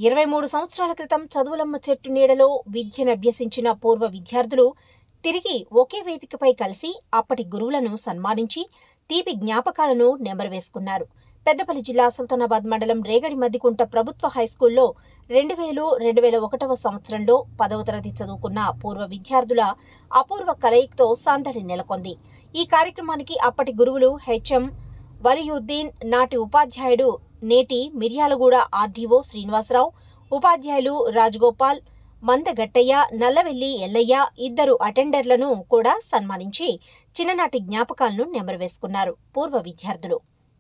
23 సంవత్సరాల క్రితం చదువులమ్మ చెట్టు నీడలో విద్యనభ్యసించిన పూర్వ విద్యార్థులు తిరిగి ఒకే వేదికపై కలిసి అప్పటి గురువులను సన్మానించి తీపి జ్ఞాపకాలను నెమరువేసుకున్నారు. పెద్దపల్లి జిల్లా సుల్తానాబాద్ మండలం రేగడి మద్దికుంట ప్రభుత్వ హైస్కూల్లో 2000-2001 సంవత్సరంలో 10వ తరగతి చదువుకున్న పూర్వ విద్యార్థుల అపూర్వ కలయికతో సందడి నెలకొంది. ఈ కార్యక్రమానికి అప్పటి గురువులు హెచ్ఎం వలియుద్దీన్, నాటి ఉపాధ్యాయుడు నేటి మిర్యాలగూడ ఆర్డీఓ శ్రీనివాసరావు, ఉపాధ్యాయులు రాజగోపాల్, మందగట్టయ్య, నల్లవెల్లి ఎల్లయ్య ఇద్దరు అటెండర్లను కూడా సన్మానించి చిన్ననాటి జ్ఞాపకాలను నెమరువేసుకున్నారు పూర్వ విద్యార్థులు.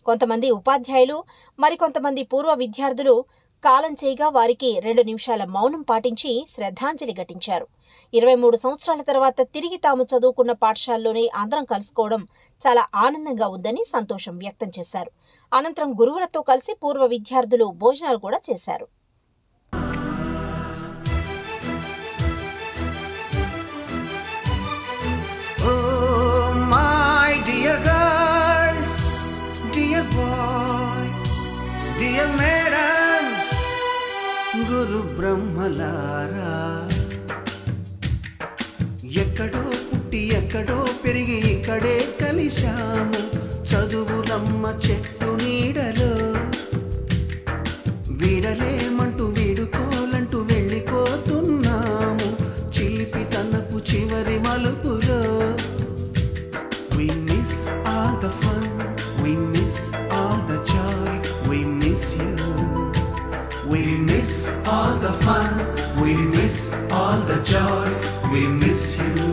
కొంతమంది ఉపాధ్యాయులు, మరికొంతమంది పూర్వ విద్యార్థులు కాలం చేయగా వారికి 2 నిమిషాల మౌనం పాటించి శ్రద్ధాంజలి ఘటించారు. 23 సంవత్సరాల తర్వాత తిరిగి తాము చదువుకున్న పాఠశాలలోనే అందరం కలుసుకోవడం చాలా ఆనందంగా ఉందని సంతోషం వ్యక్తం చేశారు. అనంతరం గురువులతో కలిసి పూర్వ విద్యార్థులు భోజనాలు కూడా చేశారు. గురు బ్రహ్మలారా, ఎక్కడో పుట్టి ఎక్కడో పెరిగి ఇక్కడే కలిశాము చదువులమ్మ చెట్టు నీడలో. వీడలేమంటూ వీడుకోలంటూ వెళ్ళిపోతున్నాము చిలిపి తనకు చివరి మలుపులో. We miss all the fun, we miss all the joy, we miss you. We miss all the fun, we miss all the joy, we miss you.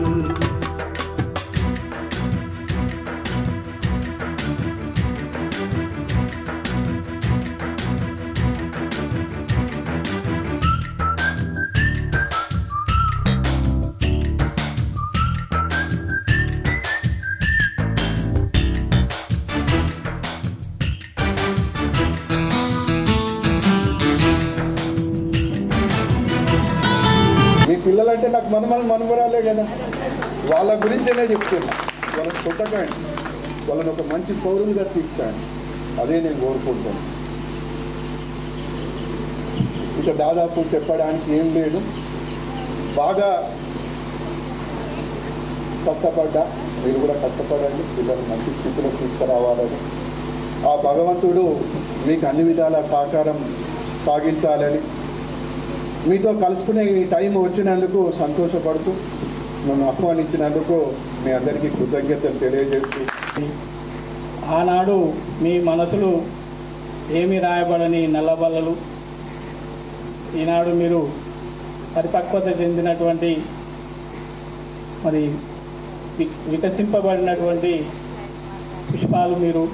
పిల్లలంటే నాకు మనమరాలే కదా, వాళ్ళ గురించేనే చెప్తున్నా. వాళ్ళని కొట్టకండి, వాళ్ళని ఒక మంచి పౌరులుగా తీర్చండి, అదే నేను కోరుకుంటాను. ఇక దాదాపు చెప్పడానికి ఏం లేదు. బాగా కష్టపడ్డా, మీరు కూడా కష్టపడండి, పిల్లలు మంచి స్థితిలో తీసుకురావాలని, ఆ భగవంతుడు మీకు అన్ని విధాల సహకారం సాగించాలని, మీతో కలుసుకునే ఈ టైం వచ్చినందుకు సంతోషపడుతూ నన్ను ఆహ్వానించినందుకు మీ అందరికీ కృతజ్ఞతలు తెలియజేస్తూ, ఆనాడు మీ మనసులు ఏమి రాయబడని నల్లబల్లలు, ఈనాడు మీరు పరిపక్వత చెందినటువంటి మరి వికసింపబడినటువంటి పుష్పాలు మీరు.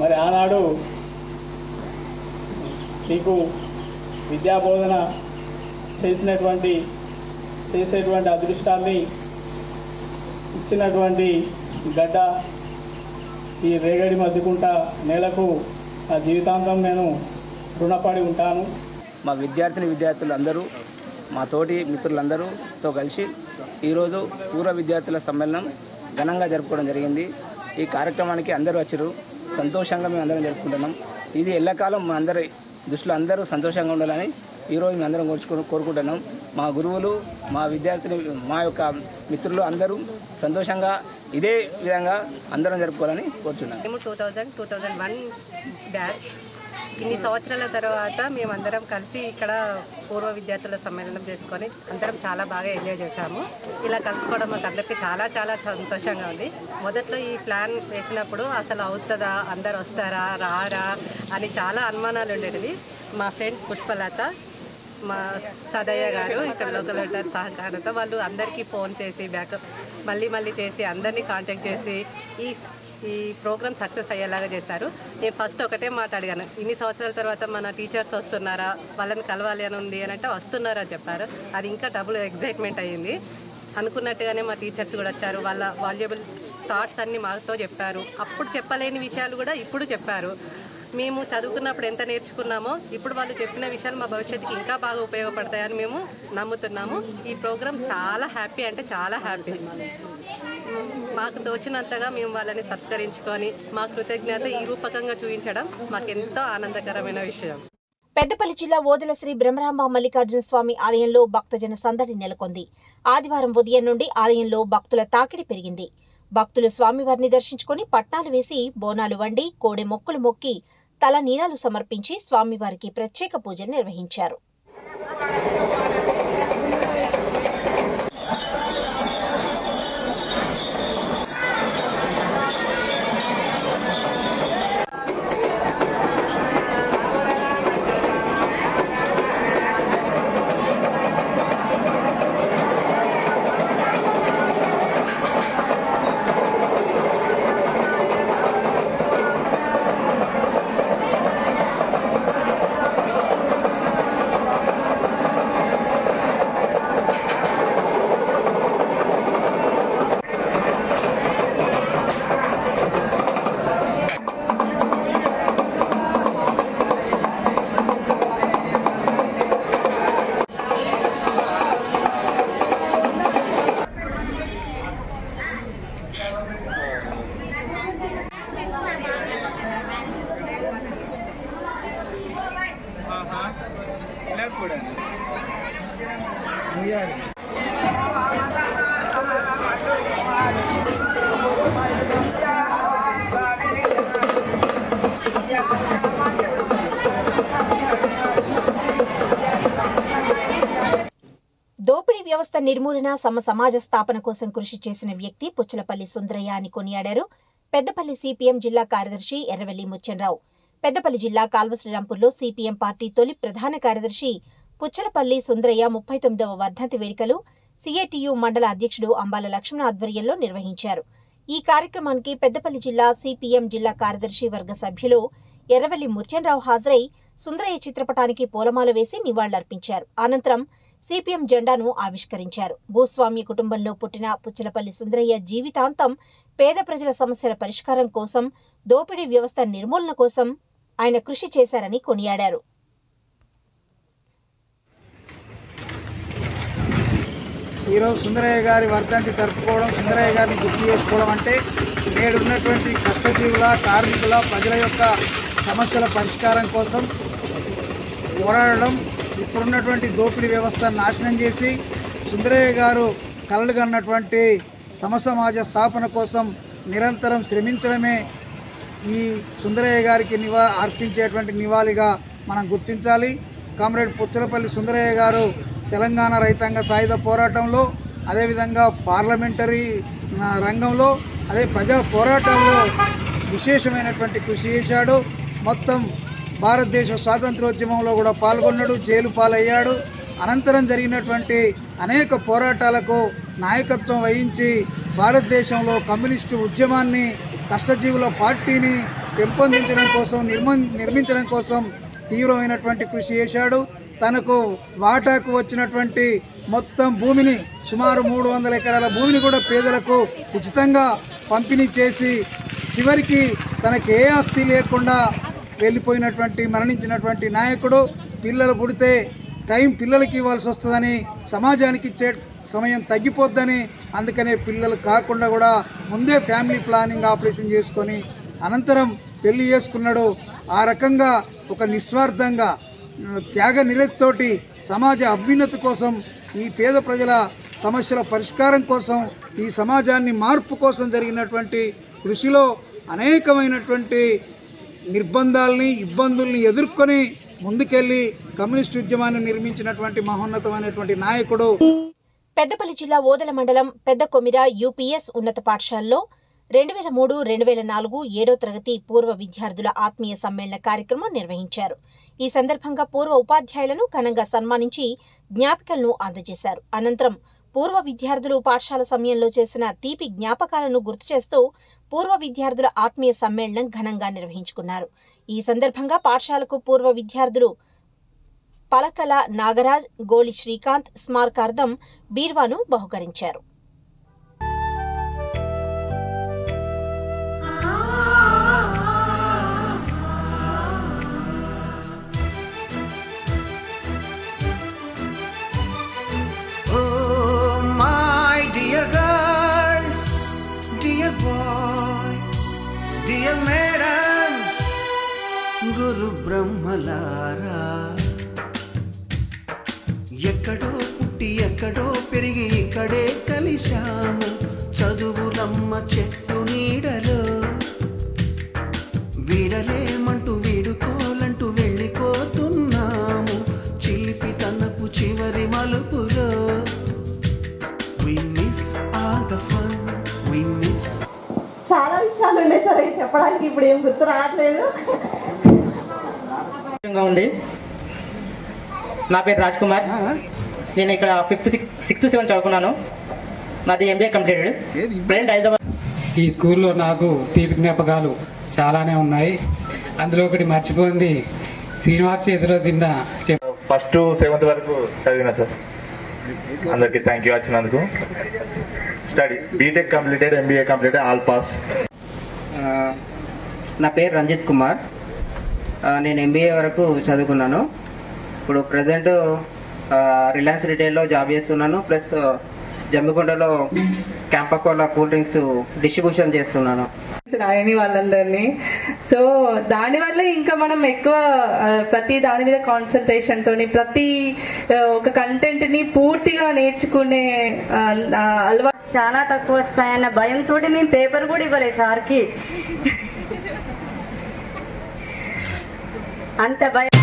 మరి ఆనాడు మీకు విద్యాబోధన చేసేటువంటి అదృష్టాన్ని ఇచ్చినటువంటి గడ్డ ఈ రేగడి మద్దికుంట నేలకు నా జీవితాంతం నేను రుణపడి ఉంటాను. మా విద్యార్థులందరూ, మా తోటి మిత్రులందరూతో కలిసి ఈరోజు పూర్వ విద్యార్థుల సమ్మేళనం ఘనంగా జరుపుకోవడం జరిగింది. ఈ కార్యక్రమానికి అందరూ వచ్చారు, సంతోషంగా మేము అందరం జరుపుకుంటున్నాం. ఇది ఎల్లకాలం మా అందరి దృష్టిలో అందరూ సంతోషంగా ఉండాలని ఈరోజు మేము అందరం కోరుకుంటున్నాం. మా గురువులు, మా విద్యార్థులు, మా యొక్క మిత్రులు అందరూ సంతోషంగా ఇదే విధంగా అందరం జరుపుకోవాలని కోరుతున్నాం. మేము 2001 బ్యాచ్. ఇన్ని సంవత్సరాల తర్వాత మేమందరం కలిసి ఇక్కడ పూర్వ విద్యార్థుల సమ్మేళనం చేసుకొని అందరం చాలా బాగా ఎంజాయ్ చేశాము. ఇలా కలుసుకోవడం మాకు అందరికీ చాలా చాలా సంతోషంగా ఉంది. మొదట్లో ఈ ప్లాన్ వేసినప్పుడు అసలు అవుతుందా, అందరు వస్తారా రారా అని చాలా అనుమానాలు ఉండేటివి. మా ఫ్రెండ్ పుష్పలత, మా సదయ్య గారు ఇక్కడ లోకల్ లీడర్ సహకారంతో వాళ్ళు అందరికీ ఫోన్ చేసి బ్యాకప్ మళ్ళీ చేసి అందరినీ కాంటాక్ట్ చేసి ఈ ప్రోగ్రామ్ సక్సెస్ అయ్యేలాగా చేశారు. నేను ఫస్ట్ ఒకటే మాట అడిగాను, ఇన్ని సంవత్సరాల తర్వాత మన టీచర్స్ వస్తున్నారా, వాళ్ళని కలవాలి అని ఉంది అని అంటే వస్తున్నారా చెప్పారు. అది ఇంకా డబుల్ ఎగ్జైట్మెంట్ అయ్యింది. అనుకున్నట్టుగానే మా టీచర్స్ కూడా వచ్చారు, వాళ్ళ వాల్యుబుల్ థాట్స్ అన్నీ మాతో చెప్పారు. అప్పుడు చెప్పలేని విషయాలు కూడా ఇప్పుడు చెప్పారు. మేము చదువుకున్నప్పుడు ఎంత నేర్చుకున్నామో ఇప్పుడు వాళ్ళు చెప్పిన విషయాలు మా భవిష్యత్తుకి ఇంకా బాగా ఉపయోగపడతాయని మేము నమ్ముతున్నాము. ఈ ప్రోగ్రామ్ చాలా హ్యాపీ అంటే చాలా హ్యాపీ. మాకు తోచినంతగా మేము వాళ్ళని సత్కరించుకొని మా కృతజ్ఞత ఈ రూపకంగా చూపించడం మాకెంతో ఆనందకరమైన విషయం. పెద్దపల్లి జిల్లా ఓదెల శ్రీ బ్రహ్మరాంబ మల్లికార్జున స్వామి ఆలయంలో భక్తజన సందడి నెలకొంది. ఆదివారం ఉదయం నుండి ఆలయంలో భక్తుల తాకిడి పెరిగింది. భక్తులు స్వామివారిని దర్శించుకుని పట్నాలు వేసి బోనాలు వండి కోడె మొక్కులు మొక్కి తల నీరాలు సమర్పించి స్వామివారికి ప్రత్యేక పూజలు నిర్వహించారు. దోపిడీ వ్యవస్థ నిర్మూలన సమాజ స్థాపన కోసం కృషి చేసిన వ్యక్తి పుచ్చలపల్లి సుందరయ్య అని కొనియాడారు పెద్దపల్లి సిపిఎం జిల్లా కార్యదర్శి ఎర్రవెల్లి ముత్యంరావు. పెద్దపల్లి జిల్లా కాల్వశ్రీరాంపూర్లో సిపిఎం పార్టీ తొలి ప్రధాన కార్యదర్శి పుచ్చలపల్లి సుందరయ్య 39వ వర్ధంతి వేడుకలు సిఐటియు మండల అధ్యక్షుడు అంబాల లక్ష్మణ ఆధ్వర్యంలో నిర్వహించారు. ఈ కార్యక్రమానికి పెద్దపల్లి జిల్లా సిపిఎం జిల్లా కార్యదర్శి వర్గ సభ్యులు ఎర్రవెల్లి ముత్యంరావు హాజరై సుందరయ్య చిత్రపటానికి పూలమాల వేసి నివాళులర్పించారు. అనంతరం సిపిఎం జెండాను ఆవిష్కరించారు. భూస్వామ్య కుటుంబంలో పుట్టిన పుచ్చలపల్లి సుందరయ్య జీవితాంతం పేద ప్రజల సమస్యల పరిష్కారం కోసం, దోపిడీ వ్యవస్థ నిర్మూలన కోసం ఆయన కృషి చేశారని కొనియాడారు. ఈరోజు సుందరయ్య గారి వర్ధంతి జరుపుకోవడం, సుందరయ్య గారిని గుర్తు చేసుకోవడం అంటే నేడున్నటువంటి కష్టజీవుల, కార్మికుల, ప్రజల యొక్క సమస్యల పరిష్కారం కోసం పోరాడడం, ఇప్పుడున్నటువంటి దోపిడీ వ్యవస్థను నాశనం చేసి సుందరయ్య గారు కలలుగన్నటువంటి సమసమాజ స్థాపన కోసం నిరంతరం శ్రమించడమే ఈ సుందరయ్య గారికి అర్పించేటువంటి నివాళిగా మనం గుర్తించాలి. కామ్రేడ్ పుచ్చలపల్లి సుందరయ్య గారు తెలంగాణ రైతాంగ సాయుధ పోరాటంలో, అదేవిధంగా పార్లమెంటరీ రంగంలో, అదే ప్రజా పోరాటంలో విశేషమైనటువంటి కృషి చేశాడు. మొత్తం భారతదేశ స్వాతంత్రోద్యమంలో కూడా పాల్గొన్నాడు, జైలు పాలయ్యాడు. అనంతరం జరిగినటువంటి అనేక పోరాటాలకు నాయకత్వం వహించి భారతదేశంలో కమ్యూనిస్టు ఉద్యమాన్ని, కష్టజీవుల పార్టీని పెంపొందించడం కోసం, నిర్మించడం కోసం తీవ్రమైనటువంటి కృషి చేశాడు. తనకు వాటాకు వచ్చినటువంటి మొత్తం భూమిని, సుమారు 300 ఎకరాల భూమిని కూడా పేదలకు ఉచితంగా పంపిణీ చేసి చివరికి తనకు ఏ ఆస్తి లేకుండా వెళ్ళిపోయినటువంటి, మరణించినటువంటి నాయకుడు. పిల్లలు పుడితే పిల్లలకి ఇవ్వాల్సి వస్తుందని, సమాజానికి ఇచ్చే సమయం తగ్గిపోద్దని, అందుకనే పిల్లలు కాకుండా కూడా ముందే ఫ్యామిలీ ప్లానింగ్ ఆపరేషన్ చేసుకొని అనంతరం పెళ్లి చేసుకున్నాడు. ఆ రకంగా ఒక నిస్వార్థంగా త్యాగ నిరతితోటి సమాజ అభ్యున్నతి కోసం, ఈ పేద ప్రజల సమస్యల పరిష్కారం కోసం, ఈ సమాజాన్ని మార్పు కోసం జరిగినటువంటి కృషిలో అనేకమైనటువంటి నిర్బంధాలని, ఇబ్బందుల్ని ఎదుర్కొని ముందుకెళ్లి కమ్యూనిస్టు ఉద్యమాన్ని నిర్మించినటువంటి మహోన్నతమైనటువంటి నాయకుడు. పెద్దపల్లి జిల్లా ఓదెల మండలం పెద్ద కొమిర యూపీఎస్ ఉన్నత పాఠశాలలో 2003-2004 7వ తరగతి పూర్వ విద్యార్థుల ఆత్మీయ సమ్మేళన కార్యక్రమం నిర్వహించారు. ఈ సందర్భంగా పూర్వ ఉపాధ్యాయులను ఘనంగా సన్మానించి జ్ఞాపికలను అందజేశారు. అనంతరం పూర్వ విద్యార్థులు పాఠశాల సమయంలో చేసిన తీపి జ్ఞాపకాలను గుర్తు చేస్తూ పూర్వ విద్యార్థుల ఆత్మీయ సమ్మేళనం ఘనంగా నిర్వహించుకున్నారు. ఈ సందర్భంగా పాఠశాలకు పూర్వ విద్యార్థులు పలకల నాగరాజ్, గోళి శ్రీకాంత్ స్మారకార్థం బీర్వాను బహుకరించారు. డియర్ మేడమ్స్ గురు బ్రహ్మలారా, ఎక్కడో పుట్టి ఎక్కడో పెరిగి ఇక్కడే కలిశాము చదువులమ్మ చెట్టు నీడలో. వీడలేమంటూ వీడుకోలంటూ వెళ్ళిపోతున్నాము చిలిపి తనపు చివరి మలుపులో. We miss all the fun, we miss. చాలా విషయాలు ఉన్నాయి సరే చెప్పడానికి ఇప్పుడు ఏం గుర్తు రావట్లేదు. ఉంది. నా పేరు రాజ్ కుమార్. నేను ఇక్కడ 5th 6th 7th చదువుకున్నాను. నాది MBA కంప్లీటెడ్. ఫ్రెండ్ హైదరాబాద్. ఈ స్కూల్లో నాకు తీపి జ్ఞాపకాలు చాలానే ఉన్నాయి. అందులో ఒకటి మర్చిపోయింది శ్రీనివాస్ చేతిలో తిన్న. ఫస్ట్ 7th వరకు చదివిన సార్. అందరికి థ్యాంక్ యూ వచ్చినందుకు. Study BTech completed, MBA completed, all pass. నా పేరు రంజిత్ కుమార్. నేను MBA వరకు చదువుకున్నాను. ఇప్పుడు ప్రజెంట్ రిలయన్స్ రిటైల్లో జాబ్ చేస్తున్నాను. ప్లస్ జమ్మికొండలో క్యాంపకోలా కూల్ డ్రింక్స్ డిస్ట్రిబ్యూషన్ చేస్తున్నాను. రాయని వాళ్ళందరినీ. సో దానివల్ల ఇంకా మనం ఎక్కువ ప్రతి దాని మీద కాన్సన్ట్రేషన్ తోని ప్రతి ఒక కంటెంట్ ని పూర్తిగా నేర్చుకునే అలవాటు. చాలా తక్కువ వస్తాయన్న భయంతో మేము పేపర్ కూడా ఇవ్వలేదు సార్కి. అంత భయం.